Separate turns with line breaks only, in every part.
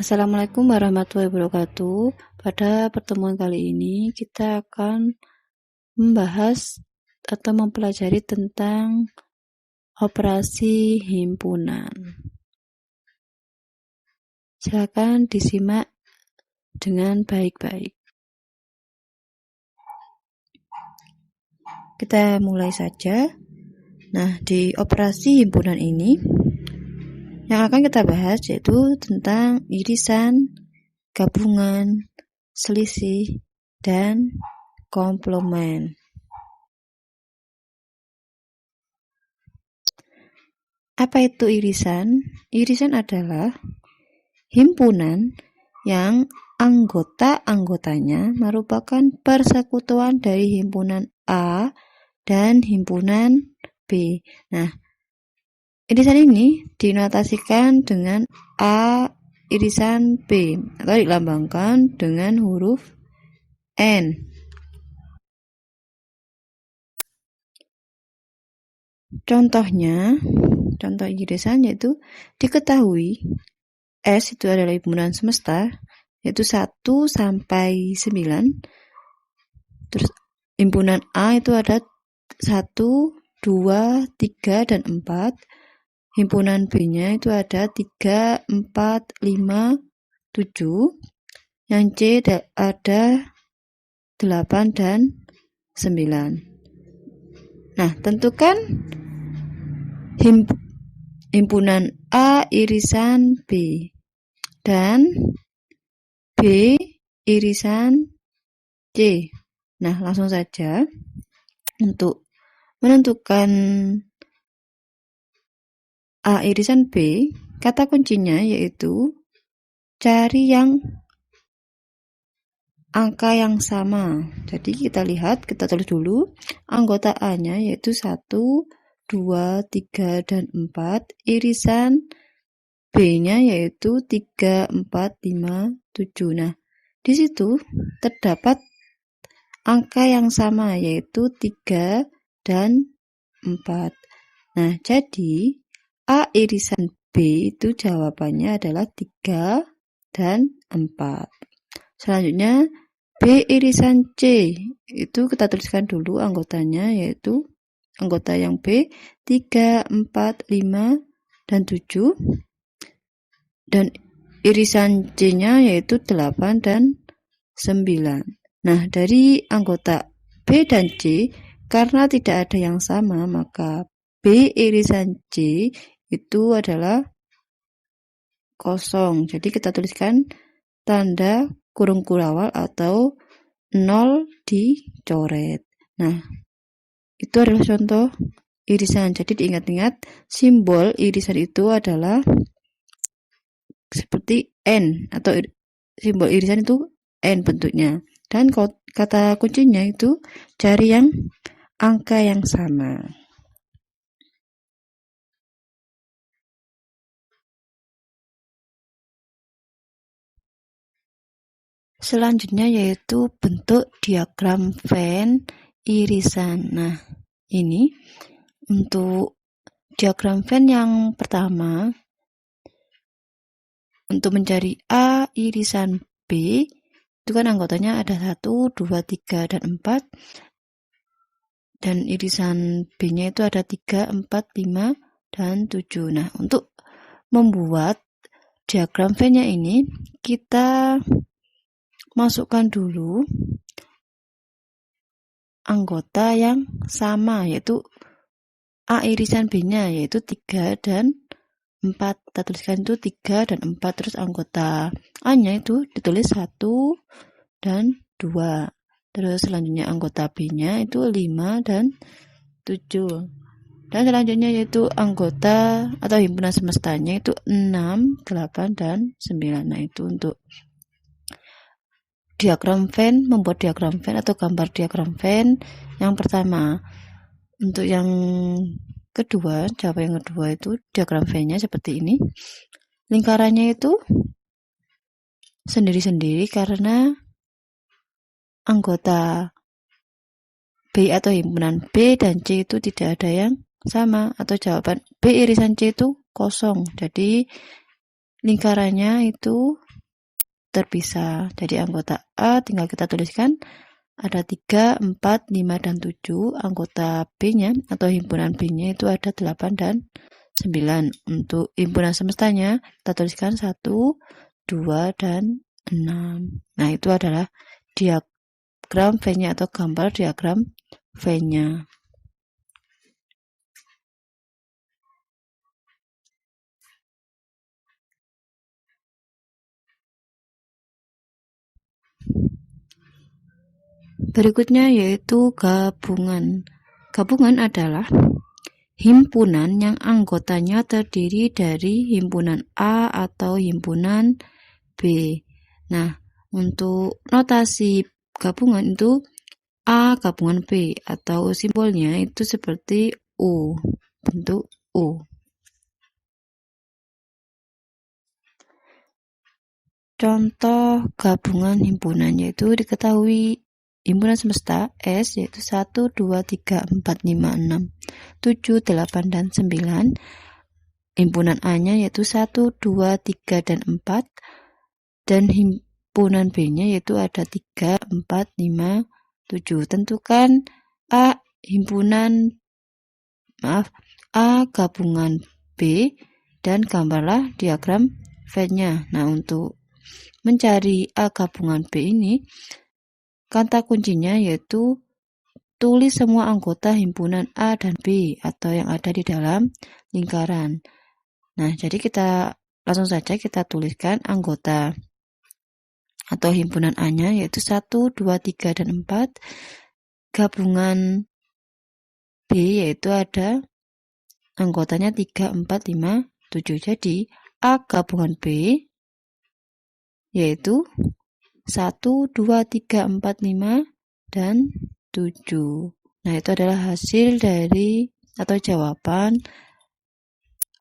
Assalamualaikum warahmatullahi wabarakatuh. Pada pertemuan kali ini kita akan membahas atau mempelajari tentang operasi himpunan. Silakan disimak dengan baik-baik. Kita mulai saja. Nah, di operasi himpunan ini yang akan kita bahas yaitu tentang irisan, gabungan, selisih, dan komplement. Apa itu irisan? Irisan adalah himpunan yang anggota-anggotanya merupakan persekutuan dari himpunan A dan himpunan B. Nah, irisan ini dinotasikan dengan A irisan B atau dilambangkan dengan huruf N. Contoh irisan yaitu diketahui S itu adalah himpunan semesta, yaitu 1 sampai 9. Terus himpunan A itu ada 1, 2, 3, dan 4. Himpunan B-nya itu ada 3, 4, 5, 7. Yang C ada 8 dan 9. Nah, tentukan himpunan A irisan B dan B irisan C. Nah, langsung saja untuk menentukan A irisan B, kata kuncinya yaitu cari angka yang sama. Jadi kita tulis dulu anggota A-nya yaitu 1, 2, 3, dan 4. Irisan B-nya yaitu 3, 4, 5, 7. Nah, di situ terdapat angka yang sama yaitu 3 dan 4. Nah, jadi A irisan B itu jawabannya adalah 3 dan 4. Selanjutnya B irisan C itu kita tuliskan dulu anggotanya yaitu anggota yang B 3, 4, 5, dan 7. Dan irisan C-nya yaitu 8 dan 9. Nah, dari anggota B dan C karena tidak ada yang sama, maka B irisan C itu adalah kosong. Jadi kita tuliskan tanda kurung kurawal atau 0 dicoret. Nah, itu adalah contoh irisan. Jadi diingat-ingat simbol irisan itu adalah seperti N atau simbol irisan itu N bentuknya. Dan kata kuncinya itu cari yang angka yang sama. Selanjutnya yaitu bentuk diagram Venn irisan. Nah, ini untuk diagram Venn yang pertama, untuk mencari A irisan B, itu kan anggotanya ada 1, 2, 3, dan 4. Dan irisan B-nya itu ada 3, 4, 5, dan 7. Nah, untuk membuat diagram Venn-nya ini, kita masukkan dulu anggota yang sama, yaitu A irisan B-nya, yaitu 3 dan 4. Kita tuliskan itu 3 dan 4. Terus anggota A-nya itu ditulis 1 dan 2. Terus selanjutnya anggota B-nya itu 5 dan 7. Dan selanjutnya yaitu anggota atau himpunan semestanya itu 6, 8, dan 9. Nah, itu untuk diagram Venn, membuat diagram Venn atau gambar diagram Venn yang pertama. Untuk yang kedua, jawaban yang kedua itu diagram Venn-nya seperti ini. Lingkarannya itu sendiri-sendiri karena anggota B atau himpunan B dan C itu tidak ada yang sama, atau jawaban B irisan C itu kosong. Jadi lingkarannya itu terpisah. Jadi anggota A tinggal kita tuliskan ada 3, 4, 5, dan 7. Anggota B-nya atau himpunan B-nya itu ada 8 dan 9. Untuk himpunan semestanya kita tuliskan 1, 2, dan 6. Nah, itu adalah diagram V-nya atau gambar diagram V-nya. Berikutnya yaitu gabungan. Gabungan adalah himpunan yang anggotanya terdiri dari himpunan A atau himpunan B. Nah, untuk notasi gabungan itu A gabungan B atau simbolnya itu seperti U, bentuk U. Contoh gabungan himpunan yaitu diketahui himpunan semesta S yaitu 1, 2, 3, 4, 5, 6, 7, 8, dan 9. Himpunan A-nya yaitu 1, 2, 3, dan 4. Dan himpunan B-nya yaitu ada 3, 4, 5, 7. Tentukan A gabungan B dan gambarlah diagram V-nya. Nah, untuk mencari A gabungan B ini, kata kuncinya yaitu tulis semua anggota himpunan A dan B atau yang ada di dalam lingkaran. Nah, jadi kita langsung saja kita tuliskan anggota atau himpunan A-nya yaitu 1, 2, 3, dan 4. Gabungan B yaitu ada anggotanya 3, 4, 5, 7. Jadi A gabungan B yaitu 1, 2, 3, 4, 5, dan 7. Nah, itu adalah hasil dari atau jawaban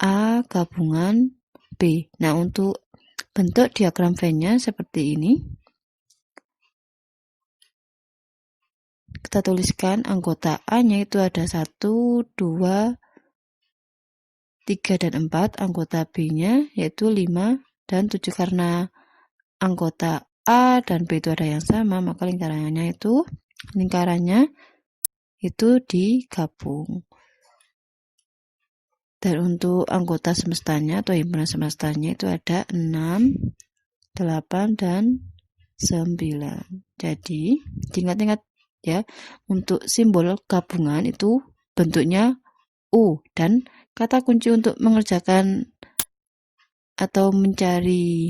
A gabungan B. Nah, untuk bentuk diagram V-nya seperti ini. Kita tuliskan anggota A-nya itu ada 1, 2, 3, dan 4. Anggota B-nya yaitu 5 dan 7. Karena anggota A dan B itu ada yang sama, maka lingkarannya itu digabung. Dan untuk anggota semestanya atau himpunan semestanya itu ada 6, 8, dan 9. Jadi, ingat-ingat ya, untuk simbol gabungan itu bentuknya U, dan kata kunci untuk mengerjakan atau mencari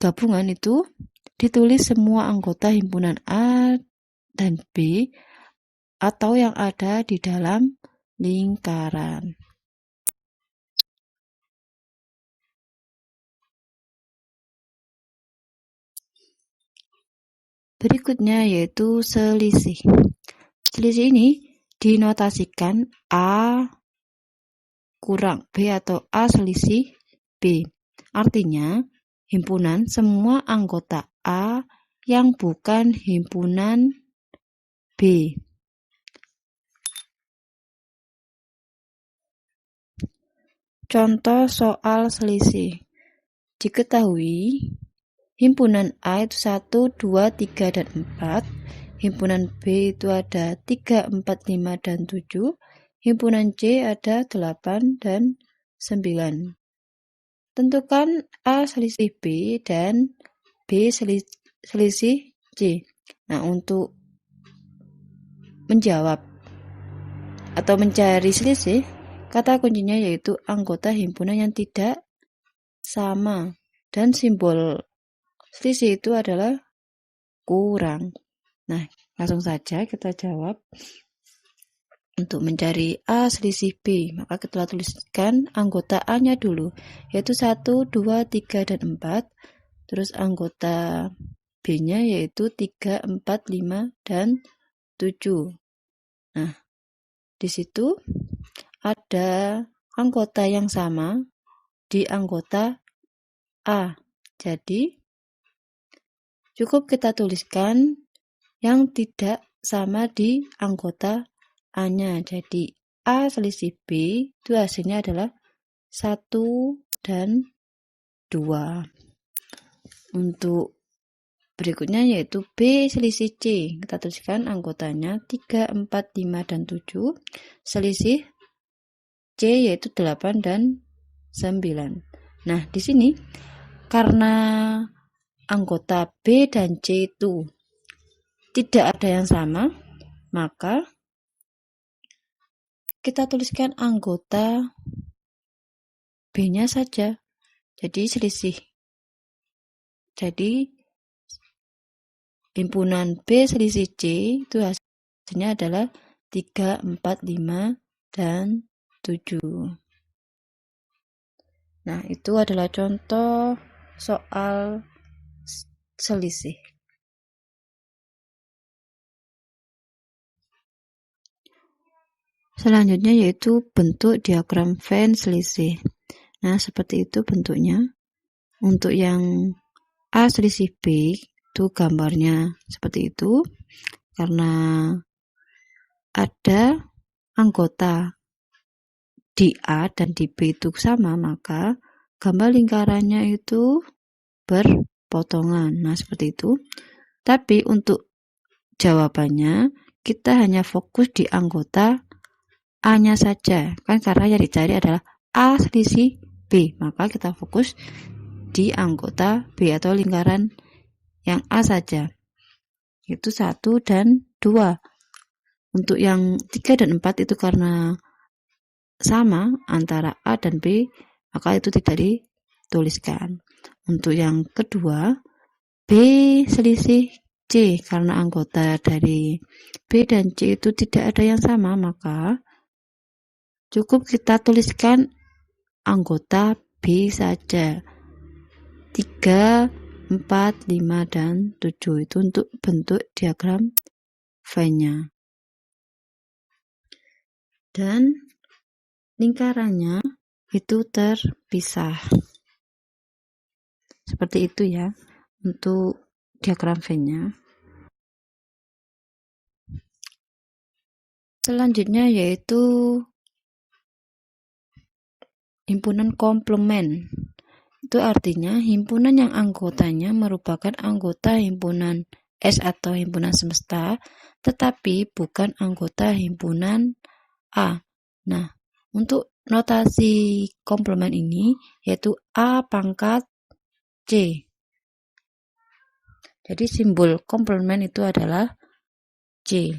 gabungan itu ditulis semua anggota himpunan A dan B atau yang ada di dalam lingkaran. Berikutnya yaitu selisih. Selisih ini dinotasikan A kurang B atau A selisih B. Artinya, himpunan semua anggota A yang bukan himpunan B. Contoh soal selisih. Diketahui himpunan A itu 1, 2, 3, dan 4. Himpunan B itu ada 3, 4, 5, dan 7. Himpunan C ada 8 dan 9. Tentukan A selisih B dan B selisih C. Nah, untuk menjawab atau mencari selisih, kata kuncinya yaitu anggota himpunan yang tidak sama. Dan simbol selisih itu adalah kurang. Nah, langsung saja kita jawab. Untuk mencari A selisih B, maka kita tuliskan anggota A-nya dulu, yaitu 1, 2, 3, dan 4. Terus anggota B-nya yaitu 3, 4, 5, dan 7. Nah, di situ ada anggota yang sama di anggota A. Jadi, cukup kita tuliskan yang tidak sama di anggota A-nya. Jadi, A selisih B itu hasilnya adalah 1 dan 2. Untuk berikutnya yaitu B selisih C. Kita tuliskan anggotanya 3, 4, 5, dan 7. Selisih C yaitu 8 dan 9. Nah, di sini karena anggota B dan C itu tidak ada yang sama, maka kita tuliskan anggota B-nya saja. Jadi selisih. Jadi himpunan B selisih C itu hasilnya adalah 3, 4, 5, dan 7. Nah, itu adalah contoh soal selisih. Selanjutnya yaitu bentuk diagram Venn selisih. Nah, seperti itu bentuknya. Untuk yang A selisih B, itu gambarnya seperti itu. Karena ada anggota di A dan di B itu sama, maka gambar lingkarannya itu berpotongan. Nah, seperti itu. Tapi untuk jawabannya, kita hanya fokus di anggota A-nya saja. Kan karena yang dicari adalah A selisih B. Maka kita fokus di anggota B atau lingkaran yang A saja. Itu 1 dan 2. Untuk yang 3 dan 4 itu karena sama antara A dan B, maka itu tidak dituliskan. Untuk yang kedua, B selisih C, karena anggota dari B dan C itu tidak ada yang sama, maka cukup kita tuliskan anggota B saja. 3, 4, 5, dan 7 itu untuk bentuk diagram Venn-nya. Dan lingkarannya itu terpisah. Seperti itu ya untuk diagram Venn-nya. Selanjutnya yaitu himpunan komplement. Itu artinya himpunan yang anggotanya merupakan anggota himpunan S atau himpunan semesta, tetapi bukan anggota himpunan A. Nah, untuk notasi komplement ini yaitu A pangkat C. Jadi simbol komplement itu adalah C.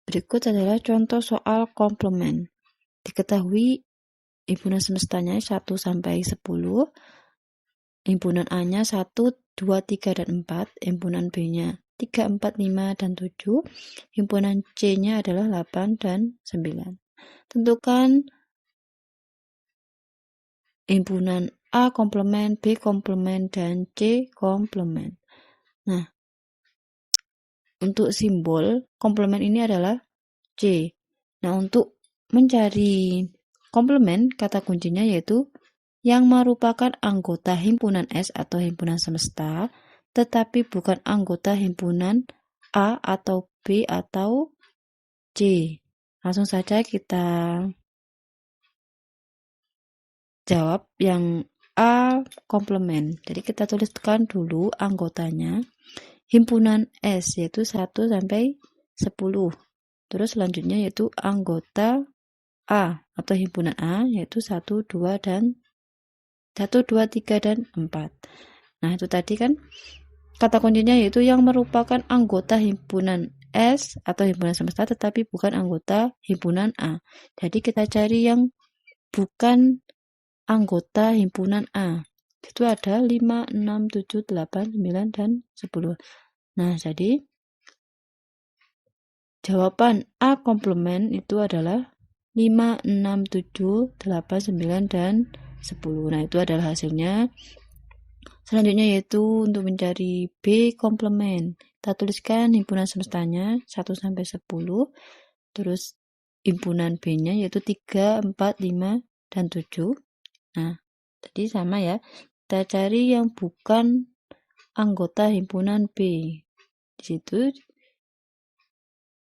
Berikut adalah contoh soal komplement. Diketahui himpunan semestanya 1 sampai 10, himpunan A-nya 1, 2, 3, dan 4, himpunan B-nya 3, 4, 5, dan 7, himpunan C-nya adalah 8 dan 9. Tentukan himpunan A komplement, B komplement, dan C komplement. Nah, untuk simbol komplement ini adalah C. Nah, untuk mencari komplement, kata kuncinya yaitu yang merupakan anggota himpunan S atau himpunan semesta, tetapi bukan anggota himpunan A atau B atau C. Langsung saja kita jawab yang A komplement. Jadi kita tuliskan dulu anggotanya. Himpunan S yaitu 1 sampai 10. Terus selanjutnya yaitu anggota A atau himpunan A yaitu 1, 2, dan 1, 2, 3, dan 4. Nah, itu tadi kan kata kuncinya yaitu yang merupakan anggota himpunan S atau himpunan semesta tetapi bukan anggota himpunan A. Jadi kita cari yang bukan anggota himpunan A. Itu ada 5, 6, 7, 8, 9, dan 10. Nah, jadi jawaban A komplement itu adalah 5, 6, 7, 8, 9, dan 10. Nah, itu adalah hasilnya. Selanjutnya yaitu untuk mencari B komplement. Kita tuliskan himpunan semestanya 1 sampai 10. Terus himpunan B-nya yaitu 3, 4, 5, dan 7. Nah, jadi sama ya. Kita cari yang bukan anggota himpunan B. Di situ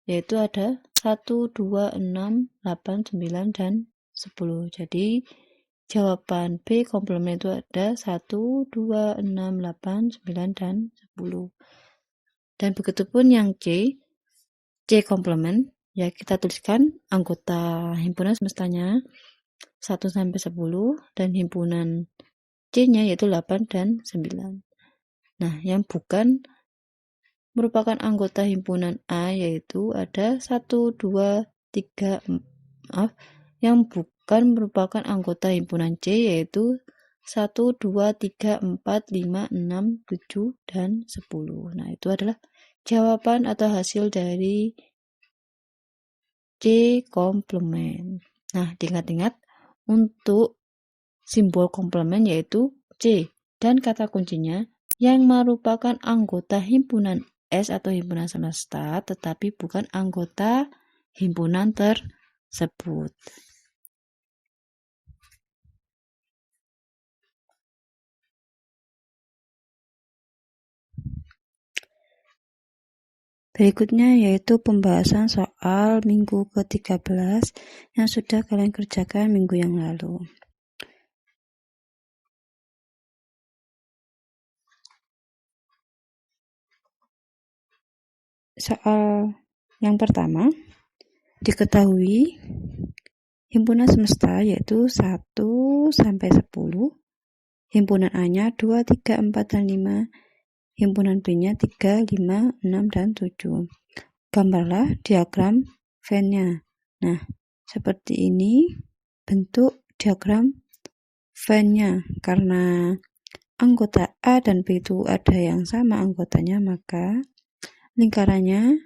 yaitu ada 1, 2, 6, 8, 9, dan 10. Jadi jawaban B komplement itu ada 1, 2, 6, 8, 9, dan 10. Dan begitupun yang C komplement, ya kita tuliskan anggota himpunan semestanya 1 sampai 10 dan himpunan C-nya yaitu 8 dan 9. Nah, yang bukan merupakan anggota himpunan A yaitu ada 1, 2, 3, yang bukan merupakan anggota himpunan C yaitu 1, 2, 3, 4, 5, 6, 7, dan 10. Nah, itu adalah jawaban atau hasil dari C komplement. Nah, diingat-ingat untuk simbol komplement yaitu C dan kata kuncinya yang merupakan anggota himpunan S atau himpunan semesta tetapi bukan anggota himpunan tersebut. Berikutnya yaitu pembahasan soal minggu ke-13 yang sudah kalian kerjakan minggu yang lalu. Soal yang pertama, diketahui himpunan semesta yaitu 1 sampai 10, himpunan A-nya 2, 3, 4, dan 5, himpunan B-nya 3, 5, 6, dan 7. Gambarlah diagram Venn-nya. Nah, seperti ini bentuk diagram Venn-nya. Karena anggota A dan B itu ada yang sama anggotanya, maka lingkarannya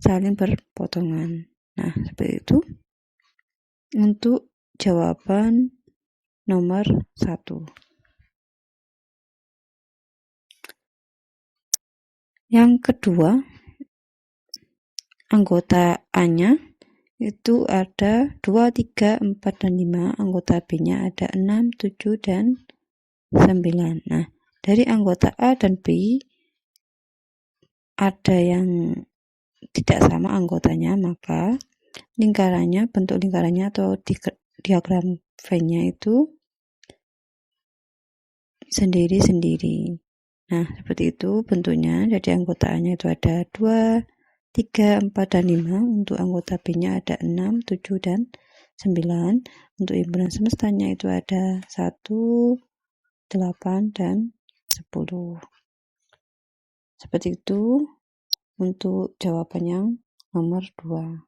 saling berpotongan. Nah, seperti itu untuk jawaban nomor 1. Yang kedua, anggota A-nya itu ada 2, 3, 4, dan 5. Anggota B-nya ada 6, 7, dan 9. Nah, dari anggota A dan B ada yang tidak sama anggotanya, maka lingkarannya, bentuk lingkarannya atau diagram Venn-nya itu sendiri-sendiri. Nah, seperti itu bentuknya. Jadi anggota A-nya itu ada 2, 3, 4, dan 5. Untuk anggota B-nya ada 6, 7, dan 9. Untuk himpunan semestanya itu ada 1, 8, dan 10. Seperti itu untuk jawaban yang nomor 2.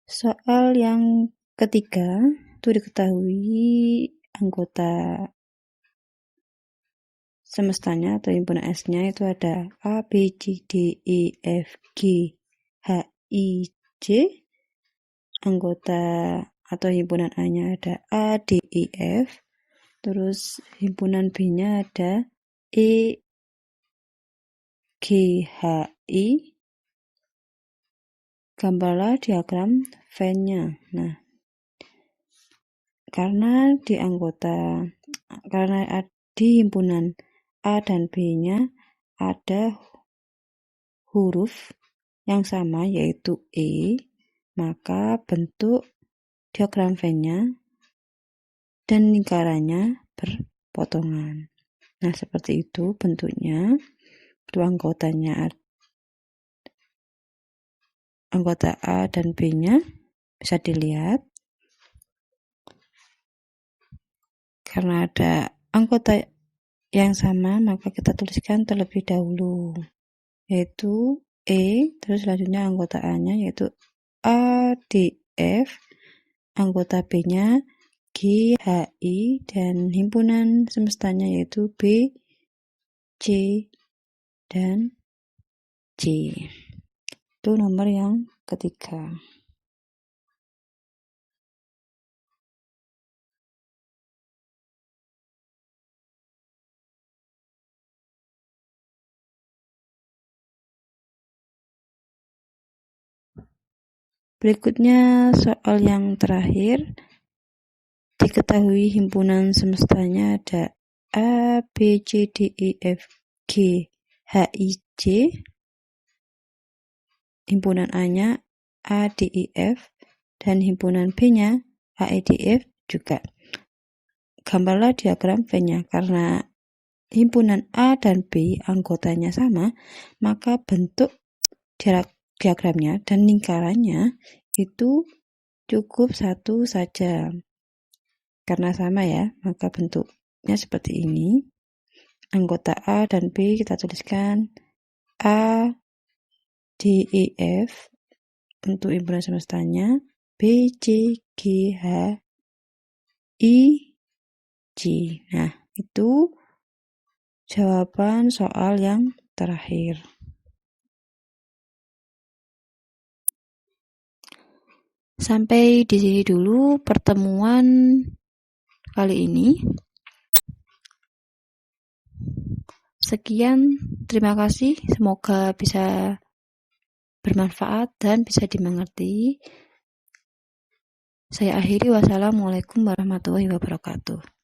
Soal yang ketiga, itu diketahui anggota semestanya atau himpunan S-nya itu ada A, B, C, D, E, F, G, H, I, J. Anggota atau himpunan A-nya ada A, D, E, F. Terus himpunan B-nya ada E, G, H, I. Gambarlah diagram Venn-nya. Nah, karena di himpunan A dan B-nya ada huruf yang sama yaitu E, maka bentuk diagram Venn-nya dan lingkarannya berpotongan. Nah, seperti itu bentuknya. Itu anggota A dan B-nya bisa dilihat. Karena ada anggota yang sama, maka kita tuliskan terlebih dahulu, yaitu E, terus selanjutnya anggota A-nya yaitu A, D, F, anggota B-nya G, H, I, dan himpunan semestanya yaitu B, C, dan C. Itu nomor yang ketiga. Berikutnya soal yang terakhir. Diketahui himpunan semestanya ada A, B, C, D, E, F, G, H, I, J. Himpunan A-nya A, D, E, F. dan himpunan B-nya AEDF juga. Gambarlah diagram V-nya. Karena himpunan A dan B anggotanya sama, maka bentuk diagramnya dan lingkarannya itu cukup satu saja. Karena sama ya, maka bentuknya seperti ini. Anggota A dan B kita tuliskan A, D, E, F untuk himpunan semestanya, B, C, G, H, I, J. Nah, itu jawaban soal yang terakhir. Sampai di sini dulu pertemuan kali ini. Sekian, terima kasih. Semoga bisa bermanfaat dan bisa dimengerti. Saya akhiri, wassalamualaikum warahmatullahi wabarakatuh.